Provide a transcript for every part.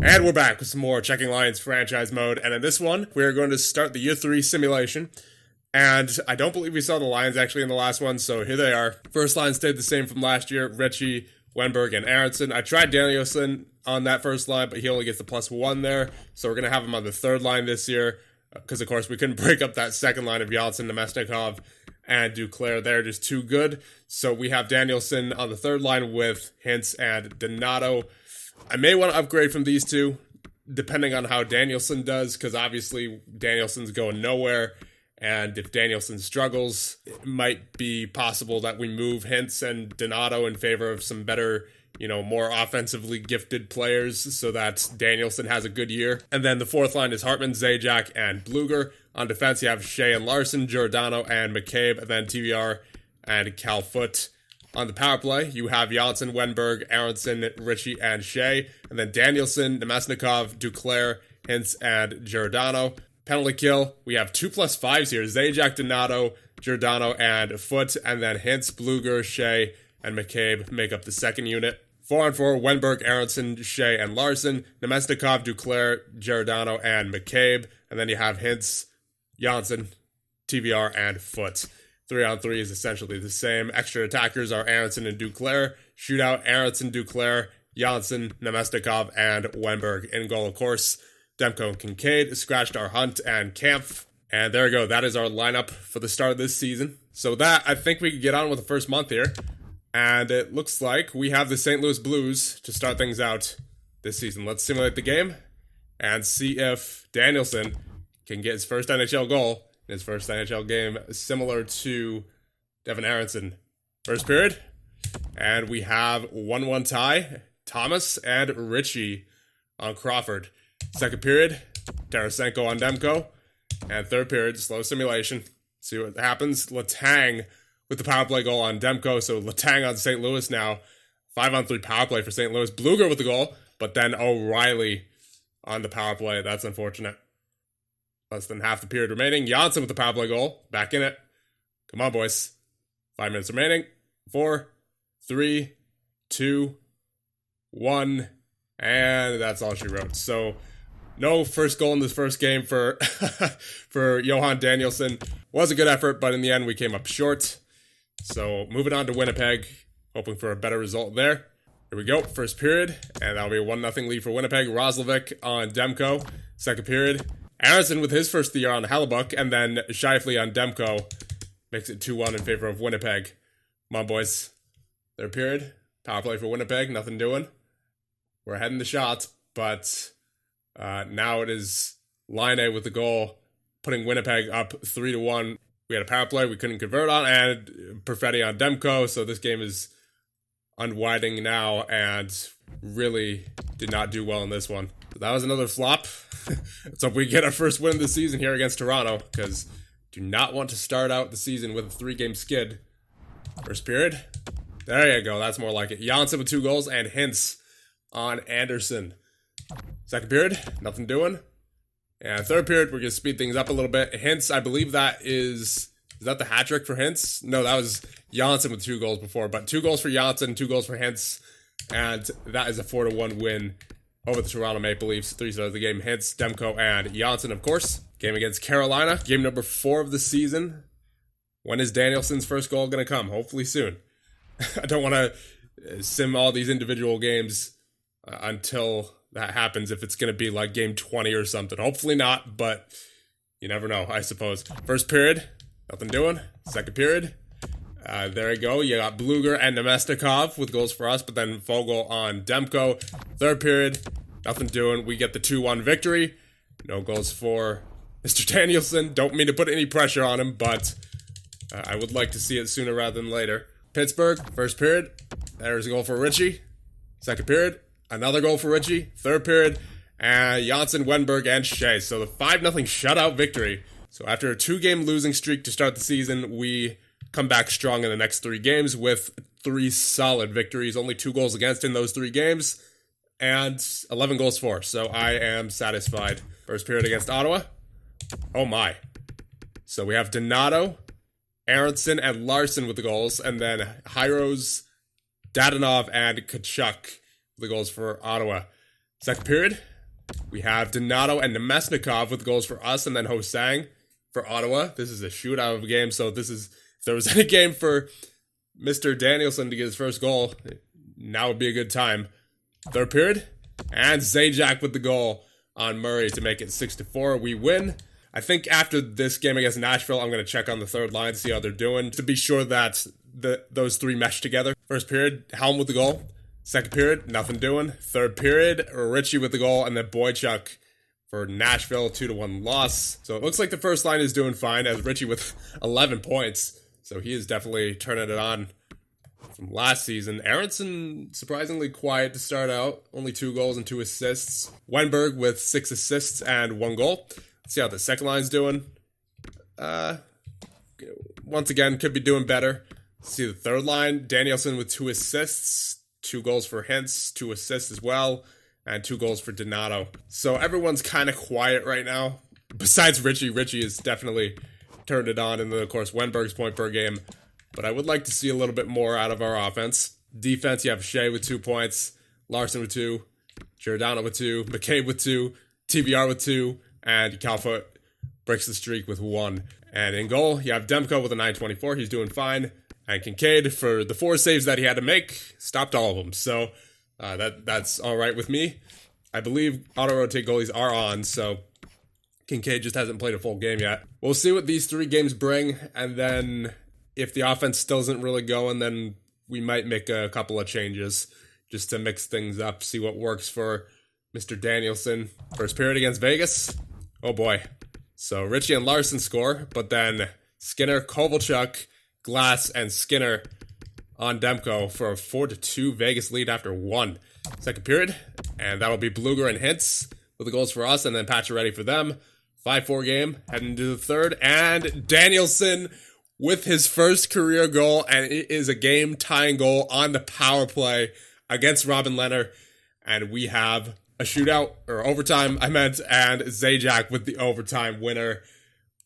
And we're back with some more Czeching Lions franchise mode, and in this one, we are going to start the Year 3 simulation, and I don't believe we saw the Lions actually in the last one, so here they are. First line stayed the same from last year, Ritchie, Wenberg, and Aronson. I tried Danielson on that first line, but he only gets the +1 there, so we're going to have him on the third line this year, because of course we couldn't break up that second line of Janssen, Nemesnikov, and Duclair. They're just too good, so we have Danielson on the third line with Hintz and Donato. I may want to upgrade from these two, depending on how Danielson does, because obviously Danielson's going nowhere, and if Danielson struggles, it might be possible that we move Hintz and Donato in favor of some better, more offensively gifted players, so that Danielson has a good year. And then the fourth line is Hartman, Zajac, and Bluger. On defense, you have Shea and Larson, Giordano, and McCabe, and then TVR and Cal Foot. On the power play, you have Janssen, Wenberg, Aronson, Ritchie, and Shea. And then Danielson, Nemesnikov, Duclair, Hintz, and Giordano. Penalty kill, we have 2+5s here. Zajac, Donato, Giordano, and Foot. And then Hintz, Bluger, Shea, and McCabe make up the second unit. 4-on-4, Wenberg, Aronson, Shea, and Larson. Nemesnikov, Duclair, Giordano, and McCabe. And then you have Hintz, Janssen, TVR, and Foot. 3-on-3 is essentially the same. Extra attackers are Aronson and Duclair. Shootout, Aronson, Duclair, Janssen, Nemesnikov, and Wenberg. In goal, of course, Demko and Kincaid. Scratched our Hunt and Kampf. And there we go. That is our lineup for the start of this season. So that, I think we can get on with the first month here. And it looks like we have the St. Louis Blues to start things out this season. Let's simulate the game and see if Danielson can get his first NHL goal in his first NHL game, similar to Devin Aronson. First period, and we have 1-1 tie, Thomas and Ritchie on Crawford. Second period, Tarasenko on Demko. And third period, slow simulation. See what happens. Letang with the power play goal on Demko, so Letang on St. Louis now. 5-on-3 power play for St. Louis. Bluger with the goal, but then O'Reilly on the power play. That's unfortunate. Less than half the period remaining. Janssen with the power play goal. Back in it. Come on, boys. 5 minutes remaining. 4, 3, 2, 1. And that's all she wrote. So, no first goal in this first game for for Johan Danielson. Was a good effort, but in the end we came up short. So, moving on to Winnipeg. Hoping for a better result there. Here we go. First period. And that'll be a 1-0 lead for Winnipeg. Roslovic on Demko. Second period. Aronson with his first of the year on Hellebuck, and then Scheifele on Demko makes it 2-1 in favor of Winnipeg. Come on, boys. Third period. Power play for Winnipeg. Nothing doing. We're ahead in the shots, but now it is Laine with the goal, putting Winnipeg up 3-1. We had a power play we couldn't convert on, and Perfetti on Demko, so this game is unwinding now, and really did not do well in this one. That was another flop. Let's hope we get our first win of the season here against Toronto, because do not want to start out the season with a 3-game skid. First period. There you go. That's more like it. Janssen with 2 goals and Hintz on Anderson. Second period. Nothing doing. And third period, we're going to speed things up a little bit. Hintz, I believe that is that the hat trick for Hintz? No, that was Janssen with 2 goals before, but 2 goals for Janssen, 2 goals for Hintz, and that is a 4-1 win over the Toronto Maple Leafs. 3 starts of the game. Hintz, Demko, and Janssen, of course. Game against Carolina. Game number 4 of the season. When is Danielson's first goal going to come? Hopefully soon. I don't want to sim all these individual games until that happens, if it's going to be like game 20 or something. Hopefully not, but you never know, I suppose. First period, nothing doing. Second period, there you go. You got Bluger and Nemesnikov with goals for us, but then Vogel on Demko. Third period, nothing doing. We get the 2-1 victory. No goals for Mr. Danielson. Don't mean to put any pressure on him, but I would like to see it sooner rather than later. Pittsburgh, first period. There's a goal for Ritchie. Second period, another goal for Ritchie. Third period, and Janssen, Wenberg, and Shea. So the 5-0 shutout victory. So after a 2-game losing streak to start the season, we come back strong in the next 3 games with 3 solid victories. Only 2 goals against in those 3 games, and 11 goals for. So I am satisfied. First period against Ottawa. Oh my. So we have Donato, Aronson, and Larson with the goals, and then Hyros, Dadonov, and Kachuk with the goals for Ottawa. Second period, we have Donato and Nemesnikov with goals for us, and then Hosang for Ottawa. This is a shootout of a game, so if there was any game for Mr. Danielson to get his first goal, now would be a good time. Third period, and Zajac with the goal on Murray to make it 6-4. We win. I think after this game against Nashville, I'm going to check on the third line, see how they're doing, to be sure that those three mesh together. First period, Helm with the goal. Second period, nothing doing. Third period, Ritchie with the goal, and then Boychuk for Nashville, 2-1 loss. So it looks like the first line is doing fine, as Ritchie with 11 points. So he is definitely turning it on from last season. Aronson, surprisingly quiet to start out. Only 2 goals and 2 assists. Wenberg with 6 assists and 1 goal. Let's see how the second line's doing. Once again, could be doing better. Let's see the third line. Danielson with 2 assists. 2 goals for Hintz, 2 assists as well, and 2 goals for Donato. So everyone's kind of quiet right now. Besides Ritchie. Ritchie has definitely turned it on, and then of course Wenberg's point per game. But I would like to see a little bit more out of our offense. Defense, you have Shea with 2 points, Larson with 2, Giordano with 2, McCabe with 2, TVR with 2, and Calfoot breaks the streak with 1. And in goal, you have Demko with a 924. He's doing fine. And Kincaid, for the 4 saves that he had to make, stopped all of them. So that's all right with me. I believe auto-rotate goalies are on, so Kincaid just hasn't played a full game yet. We'll see what these 3 games bring, and then if the offense still isn't really going, then we might make a couple of changes just to mix things up, see what works for Mr. Danielson. First period against Vegas. Oh boy. So Ritchie and Larson score, but then Skinner, Kovalchuk, Glass, and Skinner on Demko for a 4-2 Vegas lead after 1. Second period, and that'll be Bluger and Hintz with the goals for us, and then Pacioretty for them. 5-4 game, heading into the third, and Danielson with his first career goal, and it is a game-tying goal on the power play against Robin Lehner, and we have a shootout, or overtime, I meant, and Zajac with the overtime winner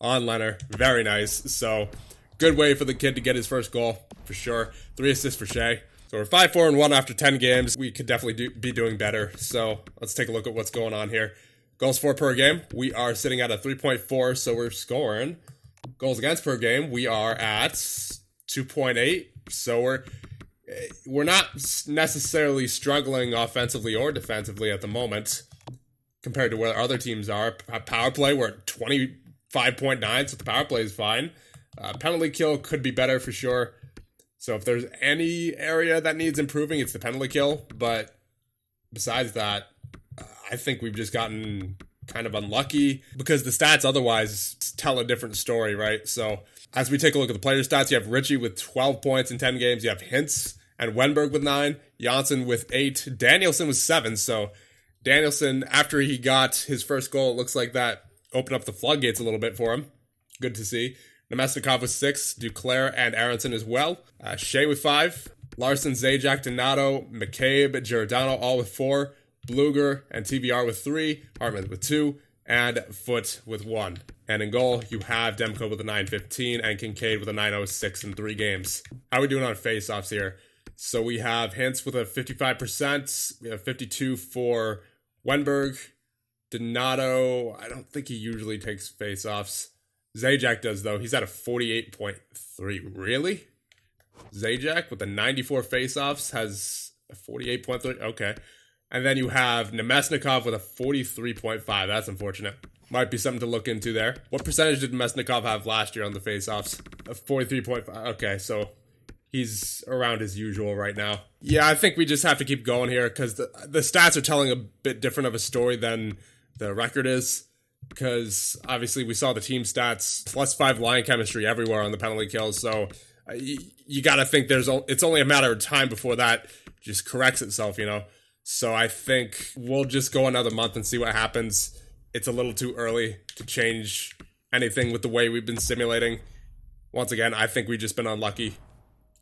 on Lehner. Very nice. So good way for the kid to get his first goal, for sure. 3 assists for Shea. So we're 5-4-1 after 10 games. We could definitely be doing better. So let's take a look at what's going on here. Goals for per game. We are sitting at a 3.4, so we're scoring. Goals against per game. We are at 2.8. So we're not necessarily struggling offensively or defensively at the moment compared to where other teams are. Power play, we're at 25.9, so the power play is fine. Penalty kill could be better for sure. So if there's any area that needs improving, it's the penalty kill. But besides that, I think we've just gotten kind of unlucky because the stats otherwise tell a different story, right? So as we take a look at the player stats, you have Ritchie with 12 points in 10 games. You have Hintz and Wenberg with 9. Janssen with 8. Danielson with 7. So Danielson, after he got his first goal, it looks like that opened up the floodgates a little bit for him. Good to see. Nemesnikov with 6, Duclair and Aronson as well. Shea with 5, Larson, Zajac, Donato, McCabe, Giordano all with 4, Bluger and TVR with 3, Hartman with 2, and Foote with 1. And in goal, you have Demko with a 915 and Kincaid with a 906 in 3 games. How are we doing on face-offs here? So we have Hintz with a 55%, we have 52 for Wenberg, Donato, I don't think he usually takes face-offs. Zajac does, though. He's at a 48.3. Really? Zajac with the 94 faceoffs has a 48.3. Okay. And then you have Nemesnikov with a 43.5. That's unfortunate. Might be something to look into there. What percentage did Nemesnikov have last year on the faceoffs? A 43.5. Okay, so he's around his usual right now. Yeah, I think we just have to keep going here because the stats are telling a bit different of a story than the record is. Because obviously we saw the team stats, +5 line chemistry everywhere on the penalty kills. So you got to think it's only a matter of time before that just corrects itself, you know. So I think we'll just go another month and see what happens. It's a little too early to change anything with the way we've been simulating. Once again, I think we've just been unlucky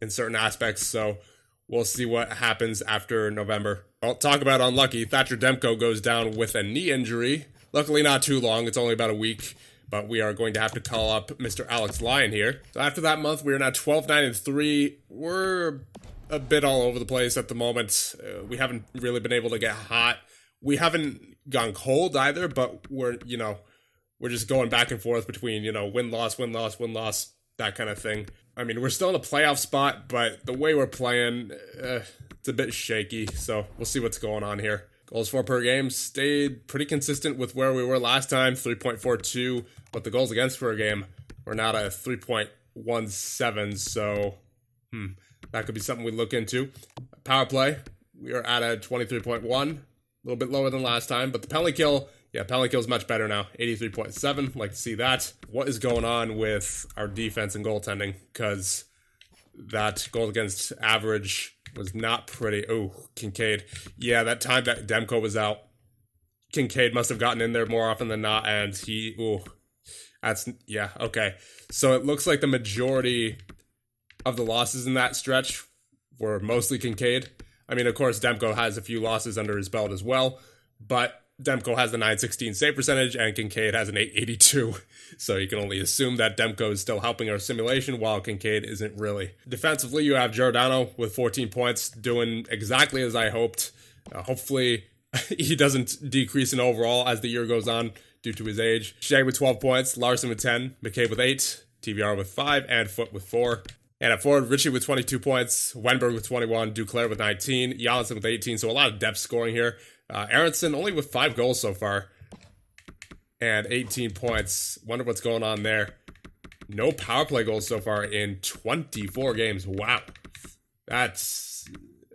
in certain aspects. So we'll see what happens after November. Well, talk about unlucky. Thatcher Demko goes down with a knee injury. Luckily not too long, it's only about a week, but we are going to have to call up Mr. Alex Lyon here. So after that month, we are now 12-9-3. We're a bit all over the place at the moment. We haven't really been able to get hot. we haven't gone cold either, but we're just going back and forth between, win-loss, win-loss, win-loss, that kind of thing. I mean, we're still in a playoff spot, but the way we're playing, it's a bit shaky, so we'll see what's going on here. Goals for per game stayed pretty consistent with where we were last time, 3.42, but the goals against per game were now at 3.17, so that could be something we look into. Power play, we are at a 23.1, a little bit lower than last time, but the penalty kill, penalty kill is much better now, 83.7, like to see that. What is going on with our defense and goaltending? Because that goal against average was not pretty. Oh, Kincaid. Yeah, that time that Demko was out, Kincaid must have gotten in there more often than not, and okay. So it looks like the majority of the losses in that stretch were mostly Kincaid. I mean, of course, Demko has a few losses under his belt as well, but Demko has the .916 save percentage and Kincaid has an .882. So you can only assume that Demko is still helping our simulation while Kincaid isn't really. Defensively, you have Giordano with 14 points, doing exactly as I hoped. Hopefully, he doesn't decrease in overall as the year goes on due to his age. Shea with 12 points, Larson with 10, McCabe with 8, TVR with 5, and Foote with 4. And at forward, Ritchie with 22 points, Wenberg with 21, Duclair with 19, Janssen with 18, so a lot of depth scoring here. Aronson only with 5 goals so far, and 18 points. Wonder what's going on there. No power play goals so far in 24 games. Wow. That's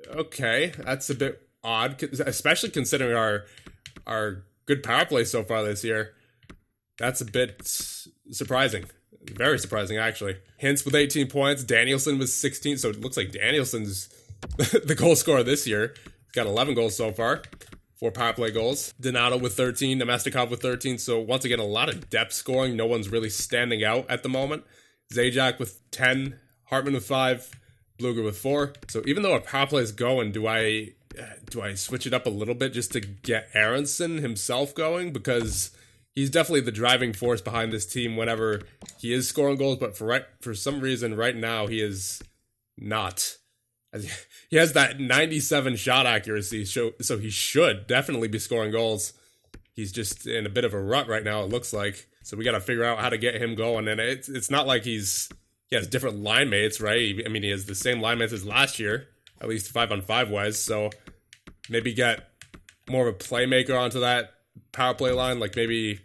okay. That's a bit odd, especially considering our good power play so far this year. That's a bit surprising. Very surprising, actually. Hintz with 18 points. Danielson with 16. So it looks like Danielson's the goal scorer this year. He's got 11 goals so far. 4 power play goals. Donato with 13. Nemestikov with 13. So once again, a lot of depth scoring. No one's really standing out at the moment. Zajac with 10. Hartman with 5. Bluger with 4. So even though our power play is going, do I switch it up a little bit just to get Aronson himself going? Because he's definitely the driving force behind this team whenever he is scoring goals, but for some reason right now he is not. He has that 97 shot accuracy, so he should definitely be scoring goals. He's just in a bit of a rut right now, it looks like. So we got to figure out how to get him going, and it's not like he has different line mates, right? I mean, he has the same line mates as last year, at least 5-on-5 wise, so maybe get more of a playmaker onto that power play line, like maybe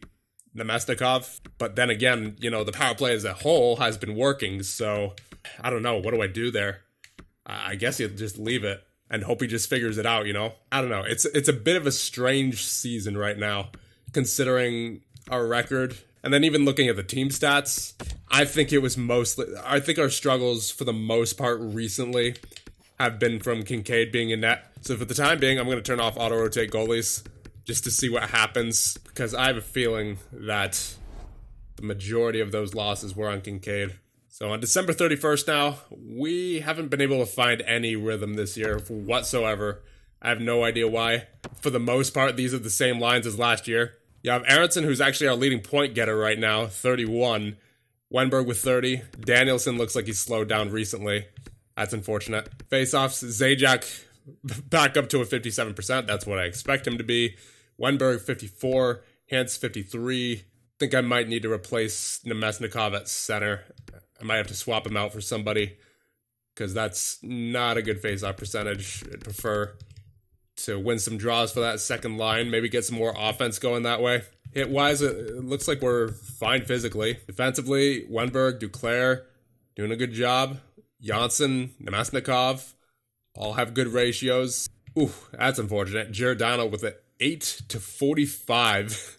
Nemestikov. But then again, the power play as a whole has been working, so I don't know. What do I do there? I guess you just leave it and hope he just figures it out, I don't know. It's a bit of a strange season right now, considering our record. And then even looking at the team stats, I think our struggles for the most part recently have been from Kincaid being in net. So for the time being, I'm going to turn off auto-rotate goalies just to see what happens, because I have a feeling that the majority of those losses were on Kincaid. So on December 31st now, we haven't been able to find any rhythm this year whatsoever. I have no idea why. For the most part, these are the same lines as last year. You have Aronson, who's actually our leading point getter right now, 31. Wenberg with 30. Danielson looks like he's slowed down recently. That's unfortunate. Faceoffs, Zajac back up to a 57%. That's what I expect him to be. Wenberg, 54. Hintz, 53. I think I might need to replace Nemesnikov at center. I might have to swap him out for somebody, because that's not a good faceoff percentage. I'd prefer to win some draws for that second line, maybe get some more offense going that way. Hit-wise, it looks like we're fine physically. Defensively, Wenberg, Duclair, doing a good job. Janssen, Nemesnikov, all have good ratios. Ooh, that's unfortunate. Giordano with an 8-45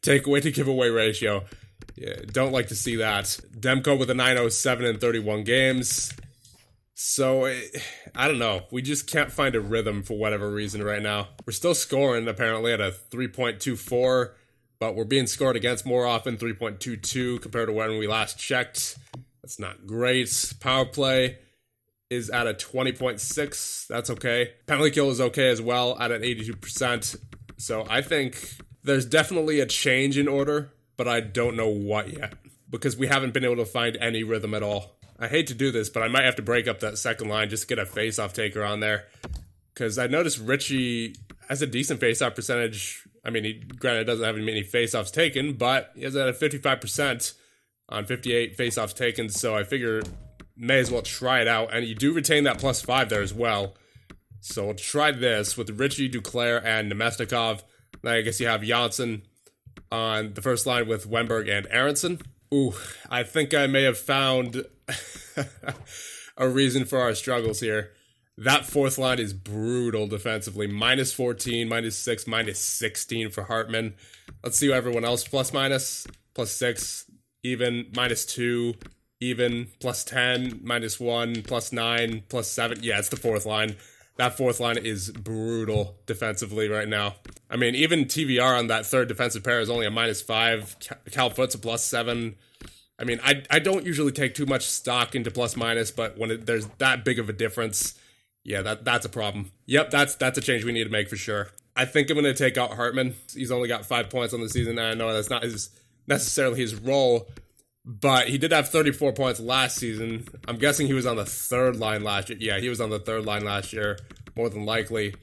takeaway to giveaway ratio. Yeah, don't like to see that. Demko with a 907 in 31 games. So, I don't know. We just can't find a rhythm for whatever reason right now. We're still scoring, apparently, at a 3.24, but we're being scored against more often, 3.22, compared to when we last checked. That's not great. Power play is at a 20.6. That's okay. Penalty kill is okay as well, at an 82%. So, I think there's definitely a change in order, but I don't know what yet, because we haven't been able to find any rhythm at all. I hate to do this, but I might have to break up that second line just to get a face-off taker on there, because I noticed Ritchie has a decent faceoff percentage. I mean, he granted doesn't have many faceoffs taken, but he has a 55% on 58 faceoffs taken, so I figure may as well try it out. And you do retain that +5 there as well. So we'll try this with Ritchie, Duclair, and Nemesnikov. Then I guess you have Janssen on the first line with Wenberg and Aronson. Ooh, I think I may have found a reason for our struggles here. That fourth line is brutal defensively. -14, -6, -16 for Hartman. Let's see what everyone else +/- +6, even, -2, even, +10, -1, +9, +7. Yeah, it's the fourth line. That fourth line is brutal defensively right now. I mean, even TVR on that third defensive pair is only a -5. Cal Foot's a +7. I mean, I don't usually take too much stock into +/-, but when there's that big of a difference, yeah, that's a problem. Yep, that's a change we need to make for sure. I think I'm going to take out Hartman. He's only got 5 points on the season, and I know that's not necessarily his role, but he did have 34 points last season. I'm guessing he was on the third line last year. Yeah, he was on the third line last year, more than likely.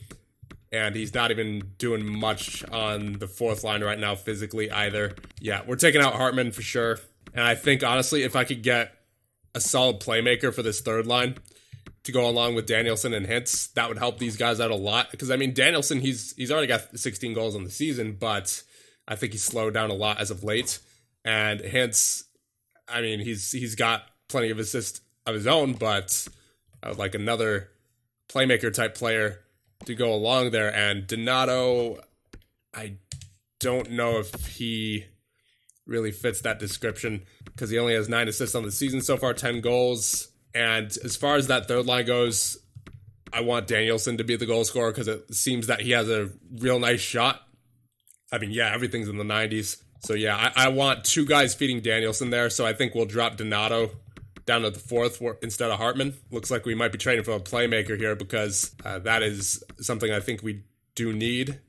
And he's not even doing much on the fourth line right now physically either. Yeah, we're taking out Hartman for sure. And I think, honestly, if I could get a solid playmaker for this third line to go along with Danielson and Hintz, that would help these guys out a lot. Because, I mean, Danielson, he's already got 16 goals on the season, but I think he's slowed down a lot as of late. And Hintz, I mean, he's got plenty of assists of his own, but I would like another playmaker type player to go along there. And Donato, I don't know if he really fits that description because he only has 9 assists on the season so far, 10 goals. And as far as that third line goes, I want Danielson to be the goal scorer because it seems that he has a real nice shot. I mean, yeah, everything's in the 90s. So yeah, I want 2 guys feeding Danielson there, so I think we'll drop Donato down to the fourth instead of Hartman. Looks like we might be trading for a playmaker here because that is something I think we do need.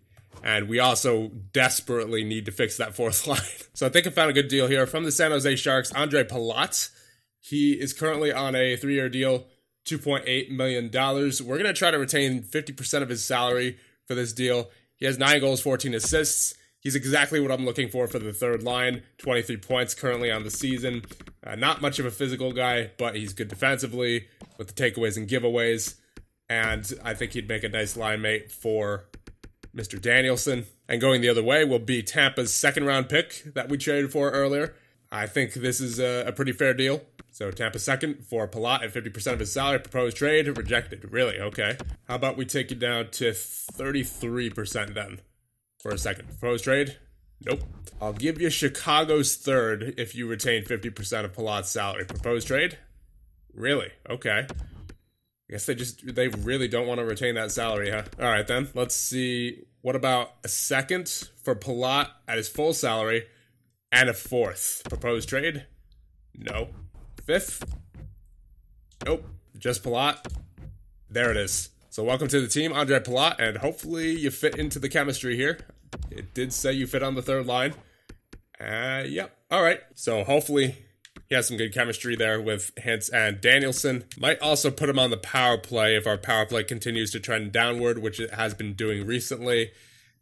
And we also desperately need to fix that fourth line. So I think I found a good deal here from the San Jose Sharks, Andre Palat. He is currently on a 3-year deal, $2.8 million. We're going to try to retain 50% of his salary for this deal. He has 9 goals, 14 assists. He's exactly what I'm looking for the third line. 23 points currently on the season. Not much of a physical guy, but he's good defensively with the takeaways and giveaways. And I think he'd make a nice line mate for Mr. Danielson. And going the other way will be Tampa's second-round pick that we traded for earlier. I think this is a pretty fair deal. So Tampa second for Palat at 50% of his salary. Proposed trade, rejected. Really? Okay. How about we take it down to 33% then? For a second. Proposed trade? Nope. I'll give you Chicago's third if you retain 50% of Palat's salary. Proposed trade? Really? Okay. I guess they really don't want to retain that salary, huh? Alright then. Let's see. What about a second for Palat at his full salary and a fourth? Proposed trade? No. Fifth? Nope. Just Palat. There it is. So welcome to the team, Andre Palat, and hopefully you fit into the chemistry here. It did say you fit on the third line. Yep. All right. So hopefully he has some good chemistry there with Hintz and Danielson. Might also put him on the power play if our power play continues to trend downward, which it has been doing recently.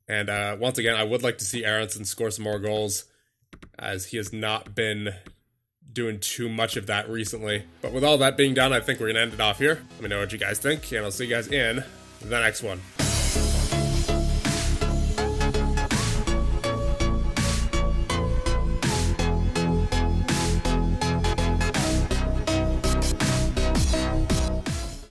And once again, I would like to see Aronson score some more goals, as he has not been doing too much of that recently. But with all that being done, I think we're going to end it off here. Let me know what you guys think, and I'll see you guys in the next one.